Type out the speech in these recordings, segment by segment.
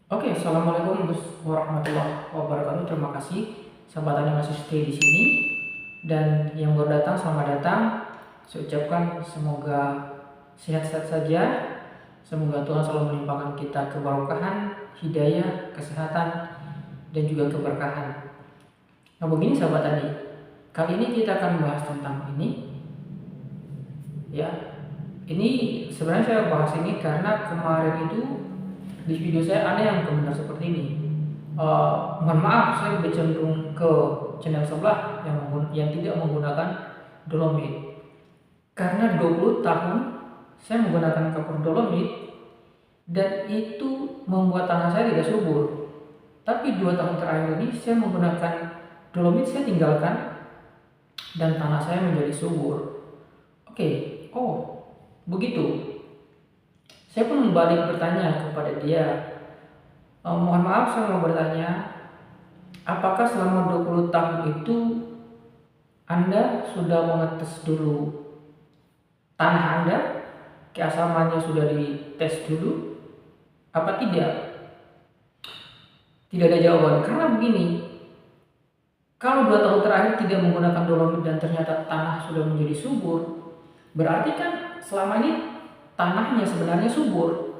Oke, assalamualaikum warahmatullahi wabarakatuh. Terima kasih sahabat yang masih stay di sini dan yang baru datang selamat datang. Saya ucapkan semoga sehat-sehat saja. Semoga Tuhan selalu melimpahkan kita keberkahan, hidayah, kesehatan dan juga keberkahan. Nah, begini sahabat tadi. Kali ini kita akan bahas tentang ini. Ya, ini sebenarnya saya bahas ini karena kemarin itu di video saya ada yang komentar seperti ini. Mohon maaf, saya lebih cenderung ke channel sebelah yang tidak menggunakan dolomit. Karena 20 tahun saya menggunakan kapur dolomit dan itu membuat tanah saya tidak subur. Tapi 2 tahun terakhir ini saya menggunakan dolomit, saya tinggalkan dan tanah saya menjadi subur. Oke, begitu. Saya pun balik bertanya kepada dia, mohon maaf saya mau bertanya, apakah selama 20 tahun itu Anda sudah mengetes dulu tanah Anda, keasamannya sudah dites dulu, apa tidak? Tidak ada jawaban, karena begini, kalau 2 tahun terakhir tidak menggunakan dolomit dan ternyata tanah sudah menjadi subur, berarti kan selama ini tanahnya sebenarnya subur.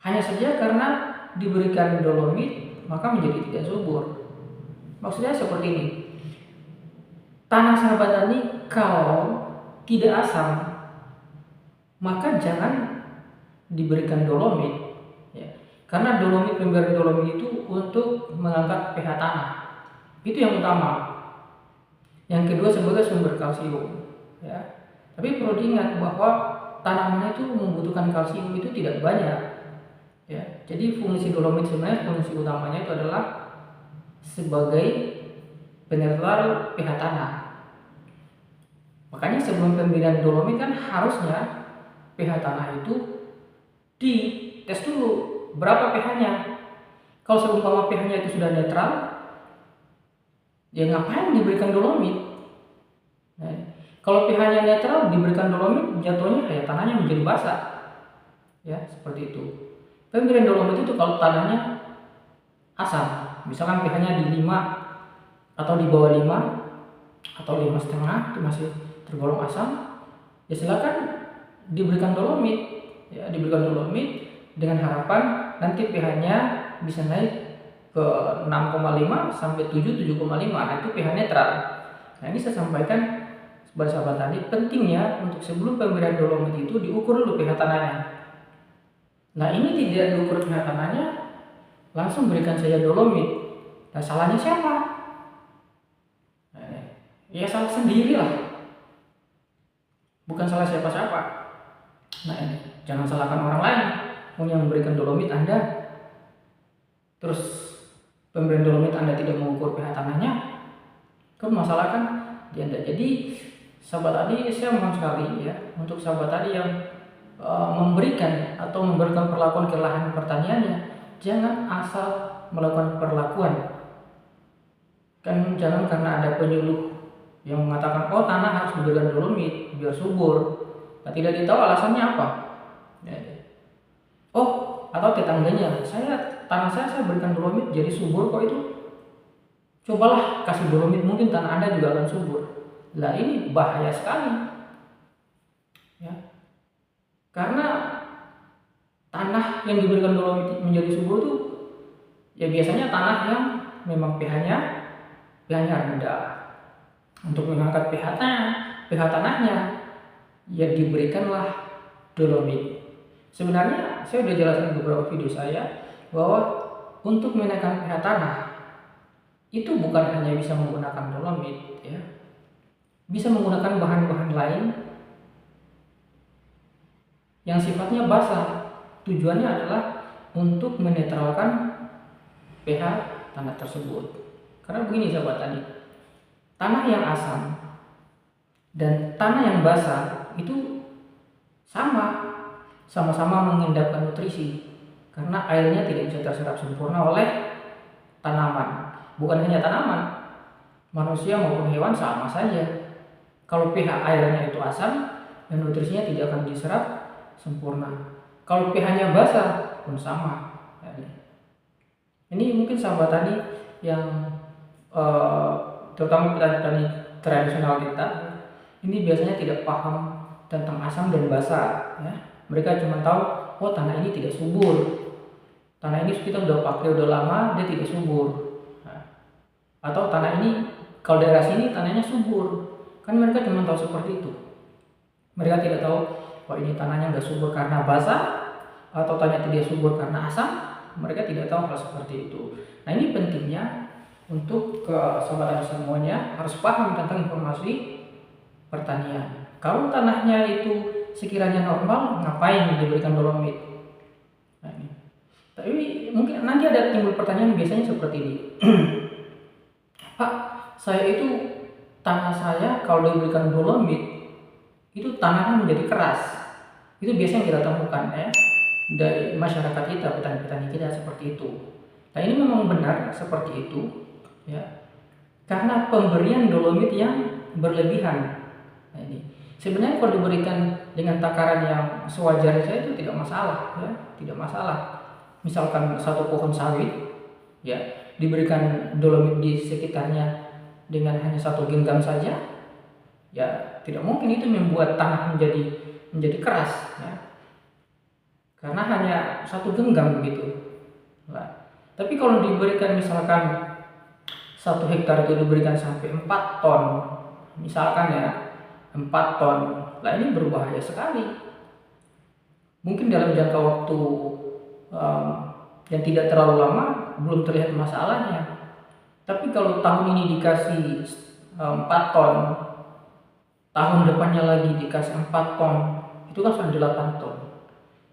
Hanya saja karena diberikan dolomit maka menjadi tidak subur. Maksudnya seperti ini. Tanah sahabat tani kalau tidak asam maka jangan diberikan dolomit ya. Karena pemberian dolomit itu untuk mengangkat pH tanah. Itu yang utama. Yang kedua sebagai sumber kalsium ya. Tapi perlu diingat bahwa tanaman itu membutuhkan kalsium itu tidak banyak ya. Jadi fungsi dolomit sebenarnya fungsi utamanya itu adalah sebagai penetral pH tanah. Makanya sebelum pemberian dolomit kan harusnya pH tanah itu dites dulu berapa pH-nya. Kalau seumpama pH-nya itu sudah netral, ya ngapain diberikan dolomit? Nah, kalau pH-nya netral diberikan dolomit, jatuhnya kayak tanahnya menjadi basah. Ya, seperti itu. Pemberian dolomit itu kalau tanahnya asam, misalkan pH-nya di 5 atau di bawah 5 atau 5,5 itu masih tergolong asam, ya silakan diberikan dolomit. Ya, diberikan dolomit dengan harapan nanti pH-nya bisa naik ke 6,5 sampai 7, 7,5. Nah, itu pH netral. Nah, ini saya sampaikan kepada sahabat tani, pentingnya untuk sebelum pemberian dolomit itu diukur dulu pH tanahnya. Nah, ini tidak diukur pH tanahnya, langsung berikan saja dolomit. Nah, salahnya siapa? Ya salah sendiri lah, bukan salah siapa-siapa. Nah, ini jangan salahkan orang lain. Yang memberikan dolomit Anda, terus pemberian dolomit Anda tidak mengukur pH tanahnya, masalahkan di Anda. Jadi sahabat tadi saya mohon sekali ya untuk sahabat tadi yang memberikan perlakuan ke lahan pertaniannya, jangan asal melakukan perlakuan. Kan jangan karena ada penyuluh yang mengatakan tanah harus diberikan dolomit biar subur. Nah, tidak ditahu alasannya apa. Ya. Atau tetangganya, tanah saya berikan dolomit jadi subur kok itu. Cobalah kasih dolomit, mungkin tanah Anda juga akan subur. Lah ini bahaya sekali. Ya. Karena tanah yang diberikan dolomit menjadi subur itu ya biasanya tanah yang memang pH-nya rendah. Untuk mengangkat pH tanahnya ya diberikanlah dolomit. Sebenarnya saya sudah jelaskan beberapa video saya bahwa untuk menaikkan pH tanah itu bukan hanya bisa menggunakan dolomit ya. Bisa menggunakan bahan-bahan lain yang sifatnya basah. Tujuannya adalah untuk menetralkan pH tanah tersebut. Karena begini sahabat tadi, tanah yang asam dan tanah yang basah itu sama-sama mengendapkan nutrisi karena airnya tidak bisa terserap sempurna oleh tanaman. Bukan hanya tanaman, manusia maupun hewan sama saja. Kalau pH airnya itu asam dan nutrisinya tidak akan diserap sempurna. Kalau pH-nya basah pun sama. Ini mungkin sahabat tani yang terutama petani-petani tradisional kita, ini biasanya tidak paham tentang asam dan basa ya. Mereka cuma tahu, oh tanah ini tidak subur, tanah ini kita udah pakai udah lama dia tidak subur. Nah, atau tanah ini kalau daerah sini tanahnya subur, kan mereka cuma tahu seperti itu. Mereka tidak tahu, oh ini tanahnya nggak subur karena basa atau tanahnya tidak subur karena asam. Mereka tidak tahu hal seperti itu. Nah ini pentingnya untuk sobat tani semuanya harus paham tentang informasi pertanian. Kalau tanahnya itu sekiranya normal, ngapain diberikan dolomit? Nah, ini. Tapi mungkin nanti ada timbul pertanyaan biasanya seperti ini. Pak, saya itu tanah saya kalau diberikan dolomit itu tanahnya menjadi keras. Itu biasanya kita temukan ya dari masyarakat kita, petani-petani kita seperti itu. Nah ini memang benar seperti itu ya, karena pemberian dolomit yang berlebihan. Nah ini sebenarnya kalau diberikan dengan takaran yang sewajarnya itu tidak masalah ya, tidak masalah. Misalkan satu pohon sawit ya diberikan dolomit di sekitarnya dengan hanya 1 genggam saja, ya tidak mungkin itu membuat tanah menjadi keras ya, karena hanya 1 genggam begitu. Nah, tapi kalau diberikan misalkan 1 hektar itu diberikan sampai 4 ton, misalkan ya 4 ton, nah ini berbahaya sekali. Mungkin dalam jangka waktu yang tidak terlalu lama belum terlihat masalahnya. Tapi kalau tahun ini dikasih 4 ton, tahun depannya lagi dikasih 4 ton, itu kan sudah 8 ton.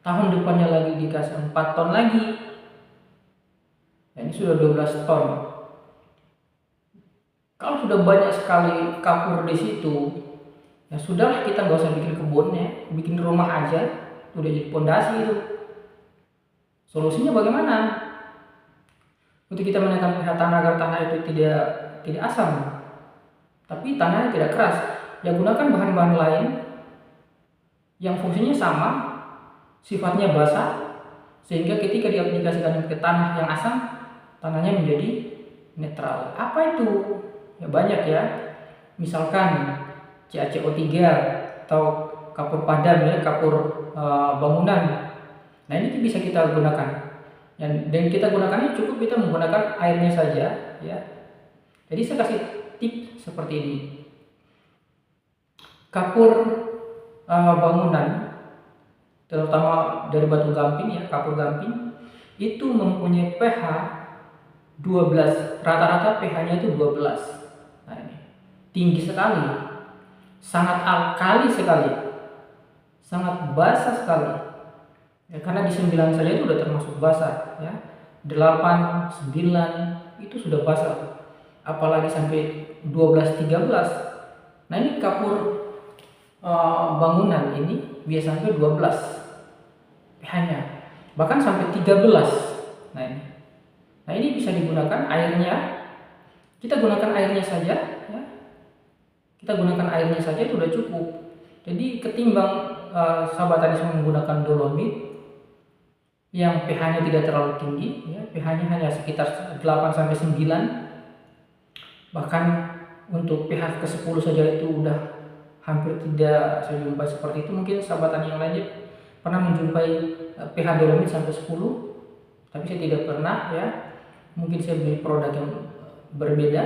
Tahun depannya lagi dikasih 4 ton lagi, ya ini sudah 12 ton. Kalau sudah banyak sekali kapur di situ, ya sudah kita nggak usah bikin kebunnya, bikin rumah aja, udah jadi pondasi itu. Solusinya bagaimana? Untuk kita menekan pH tanah agar tanah itu tidak asam, tapi tanahnya tidak keras. Ya gunakan bahan-bahan lain yang fungsinya sama, sifatnya basah, sehingga ketika diaplikasikan ke tanah yang asam, tanahnya menjadi netral. Apa itu? Ya banyak ya. Misalkan CaCO3 atau kapur padam ya, kapur bangunan. Nah ini bisa kita gunakan. Dan kita gunakannya cukup kita menggunakan airnya saja ya. Jadi saya kasih tips seperti ini. Kapur bangunan terutama dari batu gamping ya, kapur gamping itu mempunyai pH 12, rata-rata pH-nya itu 12. Nah ini tinggi sekali, sangat alkali sekali, sangat basah sekali ya, karena di 9 saja itu sudah termasuk basah ya, 8, 9 itu sudah basah, apalagi sampai 12, 13. Nah ini kapur bangunan ini biasanya 12 pH-nya, bahkan sampai 13. Nah ini bisa digunakan airnya, kita gunakan airnya saja ya. Kita gunakan airnya saja itu sudah cukup. Jadi ketimbang sahabat tadi menggunakan dolomit yang pH-nya tidak terlalu tinggi ya, pH-nya hanya sekitar 8 sampai 9. Bahkan untuk pH ke-10 saja itu udah hampir tidak saya jumpai seperti itu. Mungkin sahabat tani yang lainnya pernah menjumpai pH dolomit sampai 10, tapi saya tidak pernah ya. Mungkin saya beli produk yang berbeda.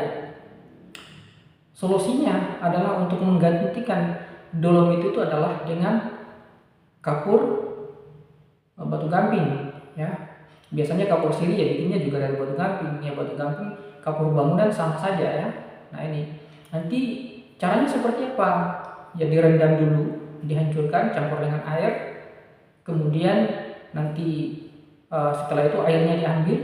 Solusinya adalah untuk menggantikan dolomit itu adalah dengan kapur batu gamping ya. Biasanya kapur siri ya bikinnya juga dari batu gamping ya, batu gamping kapur bangunan sama saja ya. Nah ini nanti caranya seperti apa? Ya direndam dulu, dihancurkan, campur dengan air, kemudian nanti setelah itu airnya diambil,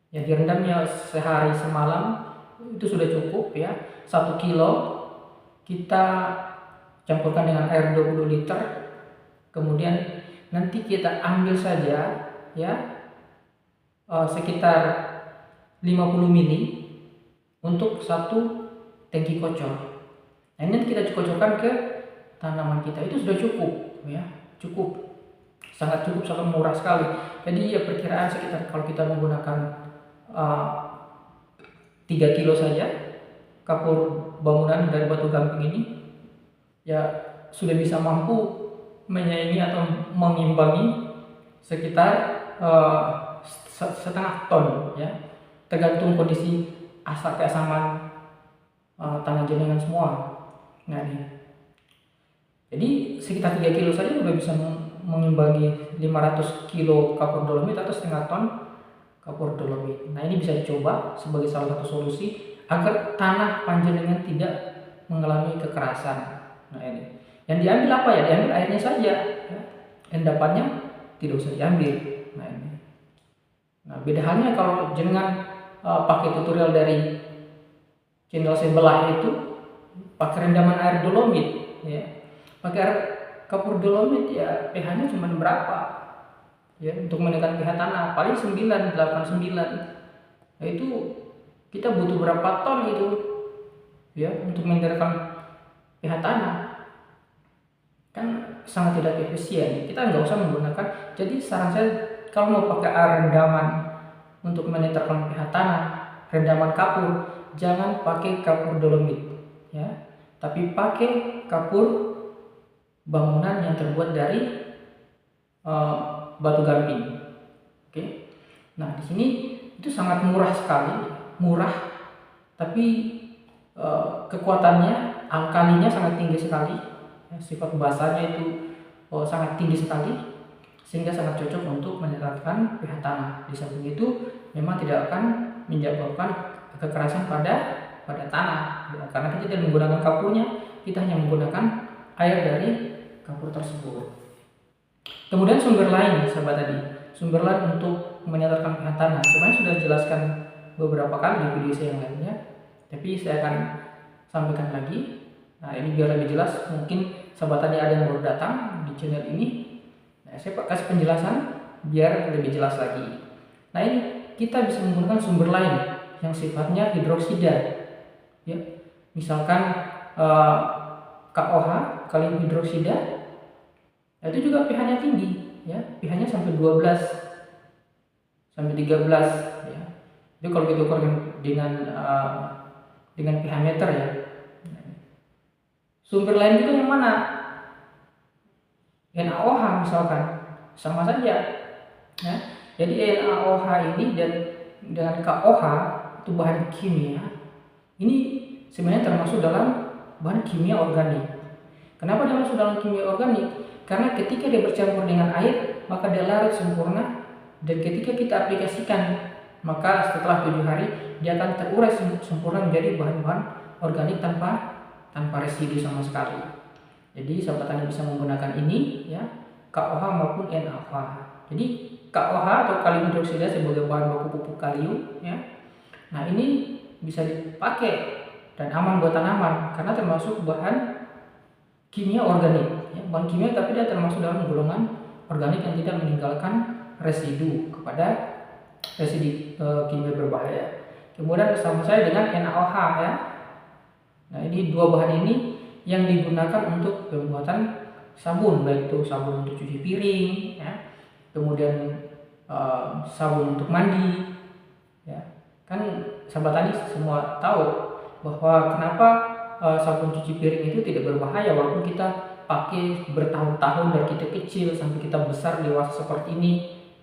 ya direndamnya sehari semalam itu sudah cukup ya. 1 kilo kita campurkan dengan air 20 liter, kemudian nanti kita ambil saja ya sekitar 50 mili untuk 1 tangki kocor. Nah ini nanti kita kocorkan ke tanaman kita, itu sudah cukup ya, cukup sangat cukup, sangat murah sekali. Jadi ya perkiraan sekitar kalau kita menggunakan 3 kilo saja kapur bangunan dari batu gamping ini, ya sudah bisa mampu menyaingi atau mengimbangi sekitar setengah ton, ya, tergantung kondisi keasaman tanah jenengan semua. Nah ini, jadi sekitar 3 kilo saja sudah bisa mengimbangi 500 kilo kapur dolomit atau setengah ton kapur dolomit. Nah ini bisa dicoba sebagai salah satu solusi agar tanah panjenengan tidak mengalami kekerasan. Nah ini, yang diambil apa ya? Diambil airnya saja, ya. Endapannya tidak usah diambil. Nah ini. Nah beda halnya kalau jenengan pakai tutorial dari channel sebelah itu, pakai rendaman air dolomit, ya. Pakai air kapur dolomit, ya pH-nya cuma berapa? Ya, untuk menekan pH tanah paling 9, 8, 9. Nah itu kita butuh berapa ton itu, ya, untuk menekan pH tanah? Kan sangat tidak efisien. Kita nggak usah menggunakan. Jadi saran saya, kalau mau pakai air rendaman untuk menetralkan pH tanah, rendaman kapur, jangan pakai kapur dolomit, ya, tapi pakai kapur bangunan yang terbuat dari batu gamping. Oke. Nah di sini itu sangat murah sekali, murah, tapi kekuatannya, alkalinya sangat tinggi sekali, ya, sifat basanya itu sangat tinggi sekali, sehingga sangat cocok untuk menetralkan pH tanah. Di samping itu memang tidak akan menyebabkan kekerasan pada tanah, ya, karena kita tidak menggunakan kapurnya, kita hanya menggunakan air dari kapur tersebut. Kemudian sumber lain, sahabat tadi, sumber lain untuk menetralkan pH tanah, sebenarnya sudah dijelaskan beberapa kali di video saya yang lainnya, tapi saya akan sampaikan lagi. Nah ini biar lebih jelas, mungkin sahabat tadi ada yang baru datang di channel ini. Nah, saya kasih penjelasan biar lebih jelas lagi. Nah ini kita bisa menggunakan sumber lain yang sifatnya hidroksida, ya, misalkan KOH, kalium hidroksida. Nah, itu juga pH-nya tinggi, ya, pH-nya sampai 12 sampai 13, ya. Itu kalau kita ukur dengan pH meter, ya. Sumber lain juga yang mana? NaOH misalkan, sama saja, ya. Jadi NaOH ini dan dengan KOH itu bahan kimia, ini sebenarnya termasuk dalam bahan kimia organik. Kenapa dia masuk dalam kimia organik? Karena ketika dia bercampur dengan air, maka dia larut sempurna, dan ketika kita aplikasikan, maka setelah 7 hari dia akan terurai sempurna menjadi bahan-bahan organik tanpa residu sama sekali. Jadi sahabat tani bisa menggunakan ini, ya, KOH maupun NaOH. Jadi KOH atau kalium hidroksida sebagai bahan baku pupuk kalium, ya. Nah ini bisa dipakai dan aman buat tanaman karena termasuk bahan kimia organik, ya, bahan kimia, tapi dia termasuk dalam golongan organik yang tidak meninggalkan residu kimia berbahaya. Kemudian bersama saya dengan NaOH, ya. Nah ini dua bahan ini yang digunakan untuk pembuatan sabun, baik itu sabun untuk cuci piring, ya, kemudian sabun untuk mandi, ya. Kan sahabat tani semua tahu bahwa kenapa sabun cuci piring itu tidak berbahaya walaupun kita pakai bertahun-tahun dari kita kecil sampai kita besar dewasa seperti ini,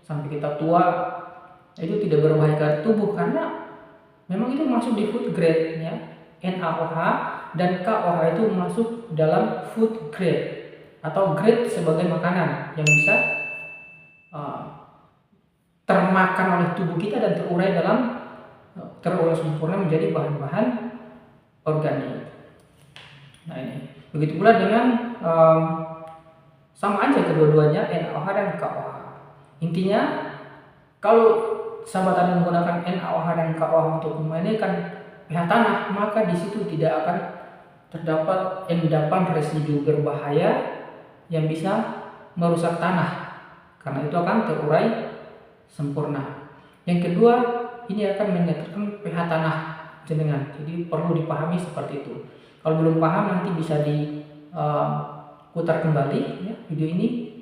sampai kita tua, itu tidak berbahaya ke tubuh karena memang itu masuk di food grade, ya. NaOH dan KOH itu masuk dalam food grade atau grade sebagai makanan yang bisa termakan oleh tubuh kita dan terurai sempurna menjadi bahan-bahan organik. Nah ini, begitu pula dengan sama aja kedua-duanya NaOH dan KOH. Intinya kalau sahabat tani menggunakan NaOH dan KOH untuk menaikkan pH tanah, maka di situ tidak akan terdapat endapan residu berbahaya yang bisa merusak tanah, karena itu akan terurai sempurna. Yang kedua, ini akan menetralkan pH tanah jenengan. Jadi perlu dipahami seperti itu. Kalau belum paham nanti bisa diputar kembali, ya, video ini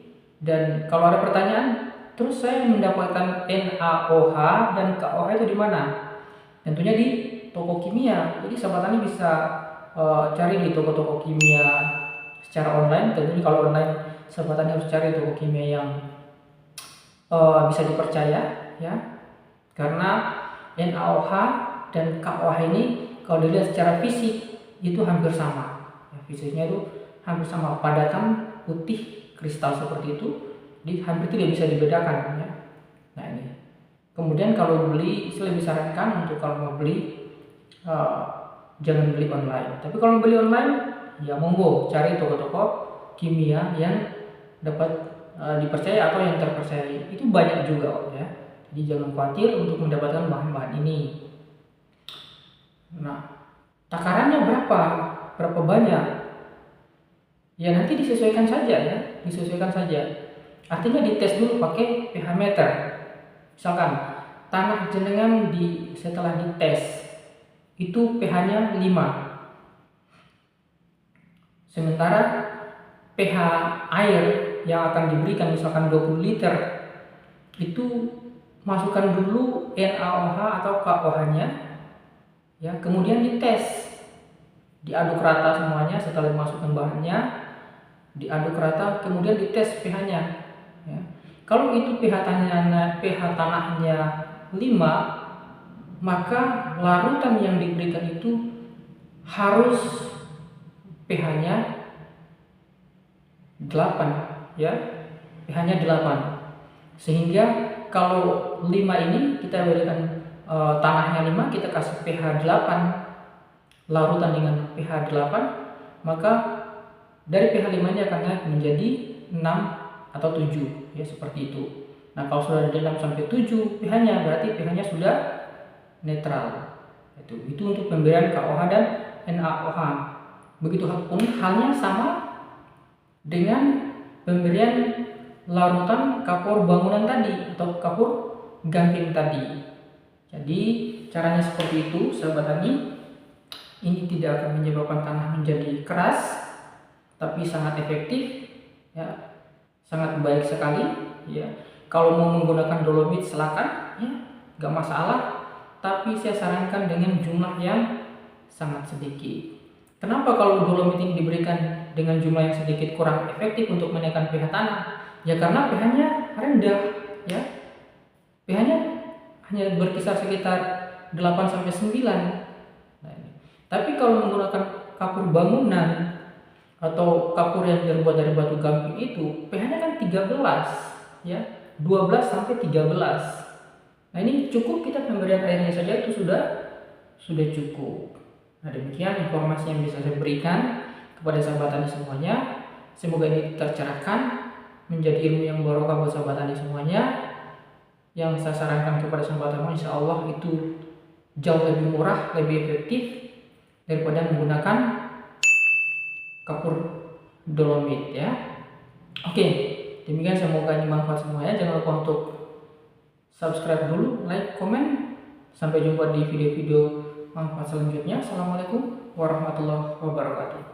Dan kalau ada pertanyaan, terus saya mendapatkan NaOH dan KOH itu di mana? Tentunya di toko kimia. Jadi sahabat tani bisa cari di toko-toko kimia secara online. Tentunya kalau online sahabat tani harus cari toko kimia yang bisa dipercaya, ya, karena NaOH dan KOH ini kalau dilihat secara fisik itu hampir sama, ya, fisiknya itu hampir sama, padatan putih kristal seperti itu, hampir tidak bisa dibedakan, ya. Nah ini, kemudian kalau beli, saya lebih sarankan untuk kalau mau beli jangan beli online. Tapi kalau beli online, ya monggo cari toko-toko kimia yang dapat dipercaya atau yang terpercaya. Itu banyak juga, ya. Jadi jangan khawatir untuk mendapatkan bahan-bahan ini. Nah, takarannya berapa banyak? Ya nanti disesuaikan saja, ya, disesuaikan saja. Artinya dites dulu pakai pH meter. Misalkan tanah jenengan setelah dites itu pH-nya 5. Sementara pH air yang akan diberikan misalkan 20 liter itu masukkan dulu NaOH atau KOH-nya, ya, kemudian dites, diaduk rata semuanya. Setelah dimasukkan bahannya, diaduk rata, kemudian dites pH-nya, ya. Kalau itu pH tanahnya 5, maka larutan yang diberikan itu harus pH-nya 8, ya, pH-nya 8. Sehingga kalau 5 ini kita berikan tanahnya 5, kita kasih pH 8 larutan dengan pH 8, maka dari pH 5 nya akan naik menjadi 6 atau 7, ya, seperti itu. Nah, kalau sudah dari 6 sampai 7 pH-nya, berarti pH-nya sudah netral. Itu untuk pemberian KOH dan NaOH. Begitu pun halnya sama dengan pemberian larutan kapur bangunan tadi atau kapur gamping tadi. Jadi caranya seperti itu, sahabat tani. Ini tidak akan menyebabkan tanah menjadi keras, tapi sangat efektif, ya, sangat baik sekali, ya. Kalau mau menggunakan dolomit silakan, ya, nggak masalah. Tapi saya sarankan dengan jumlah yang sangat sedikit. Kenapa kalau dolomit ini diberikan dengan jumlah yang sedikit kurang efektif untuk menaikkan pH tanah? Ya karena pH-nya rendah, ya. pH-nya hanya berkisar sekitar 8-9. Nah, ini. Tapi kalau menggunakan kapur bangunan atau kapur yang terbuat dari batu gamping itu pH-nya kan 13, ya, 12-13. Nah, ini cukup, kita pemberian airnya saja itu sudah cukup. Nah, demikian informasi yang bisa saya berikan kepada sahabat tani semuanya. Semoga ini tercerahkan, menjadi ilmu yang barokah buat sahabat tani semuanya. Yang saya sarankan kepada sahabat tani, insya Allah itu jauh lebih murah, lebih efektif daripada menggunakan kapur dolomit, ya. Oke, demikian, semoga ini manfaat semuanya. Jangan lupa untuk subscribe dulu, like, komen. Sampai jumpa di video-video manfaat selanjutnya. Assalamualaikum warahmatullahi wabarakatuh.